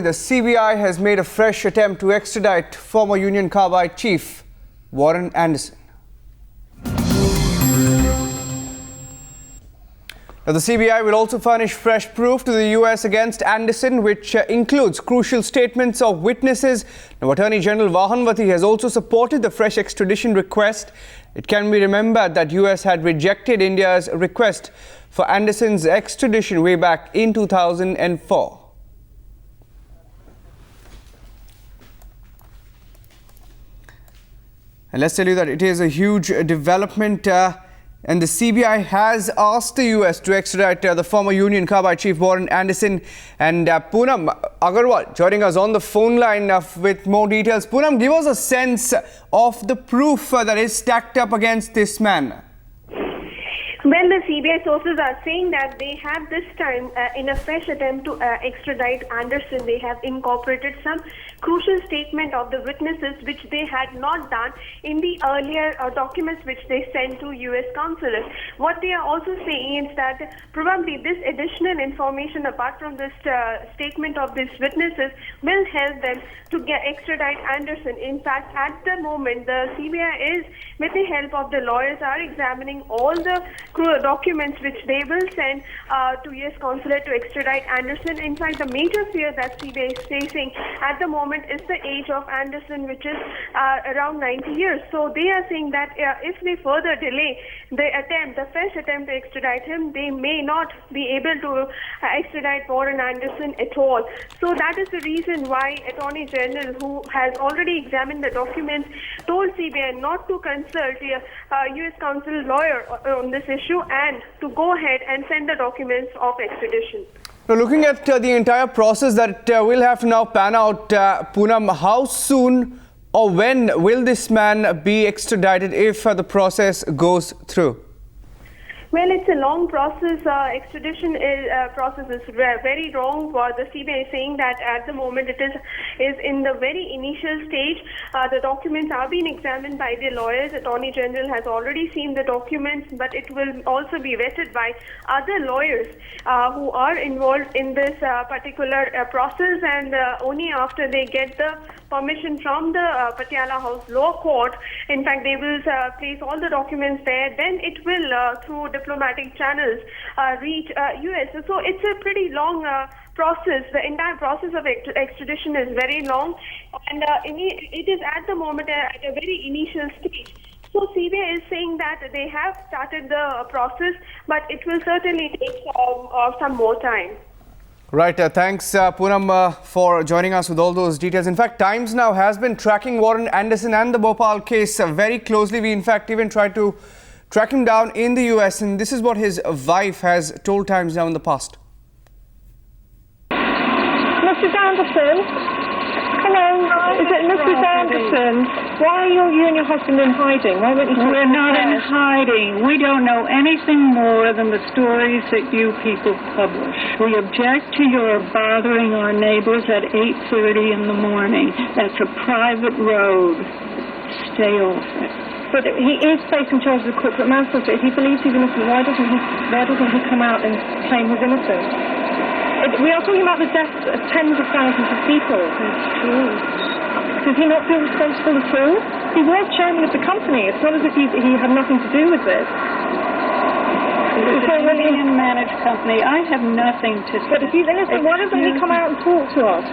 The CBI has made a fresh attempt to extradite former Union Carbide chief Warren Anderson. Now, the CBI will also furnish fresh proof to the US against Anderson, which includes crucial statements of witnesses. Now, Attorney General Vahanvati has also supported the fresh extradition request. It can be remembered that US had rejected India's request for Anderson's extradition way back in 2004. And let's tell you that it is a huge development and the CBI has asked the US to extradite the former Union Carbide chief Warren Anderson. And Poonam Agarwal joining us on the phone line with more details. Poonam, give us a sense of the proof that is stacked up against this man. Well, the CBI sources are saying that they have this time, in a fresh attempt to extradite Anderson, they have incorporated some crucial statement of the witnesses which they had not done in the earlier documents which they sent to US consulate. What they are also saying is that probably this additional information apart from this statement of these witnesses will help them to extradite Anderson. In fact, at the moment, the CBI is, with the help of the lawyers, are examining all the documents which they will send to US consulate to extradite Anderson. In fact, the major fear that CBI is facing at the moment is the age of Anderson, which is around 90 years. So they are saying that if they further delay the fresh attempt to extradite him, they may not be able to extradite Warren Anderson at all. So that is the reason why Attorney General, who has already examined the documents, told CBI not to consult a US consul lawyer on this issue and to go ahead and send the documents of extradition. Now, looking at the entire process that will have to now pan out, Poonam, how soon or when will this man be extradited if the process goes through? Well, it's a long process. Extradition process is very long. The CBI is saying that at the moment it is in the very initial stage. The documents are being examined by the lawyers. Attorney General has already seen the documents, but it will also be vetted by other lawyers who are involved in this particular process. And only after they get the permission from the Patiala House Law Court, in fact, they will place all the documents there. Then it will, through diplomatic channels, reach US. So it's a pretty long process. The entire process of extradition is very long, and it is at the moment at a very initial stage. So CBI is saying that they have started the process, but it will certainly take some more time. Right. Thanks, Poonam, for joining us with all those details. In fact, Times now has been tracking Warren Anderson and the Bhopal case very closely. We, in fact, even tried to track him down in the US, and this is what his wife has told Times Now in the past. Mrs. Anderson? Hello, is it Mrs. Anderson? Why are you and your husband in hiding? Why won't you We're not in hiding. We don't know anything more than the stories that you people publish. We object to your bothering our neighbors at 8:30 in the morning. That's a private road. Stay off it. But he is facing charges of corporate manslaughter. If he believes he's innocent, why doesn't he come out and claim his innocence? We are talking about the deaths of tens of thousands of people. It's true. Does he not feel responsible at all? He was chairman of the company. It's not as if he had nothing to do with this. It's a Indian managed company. I have nothing to say. But if he's innocent, why doesn't he come out and talk to us?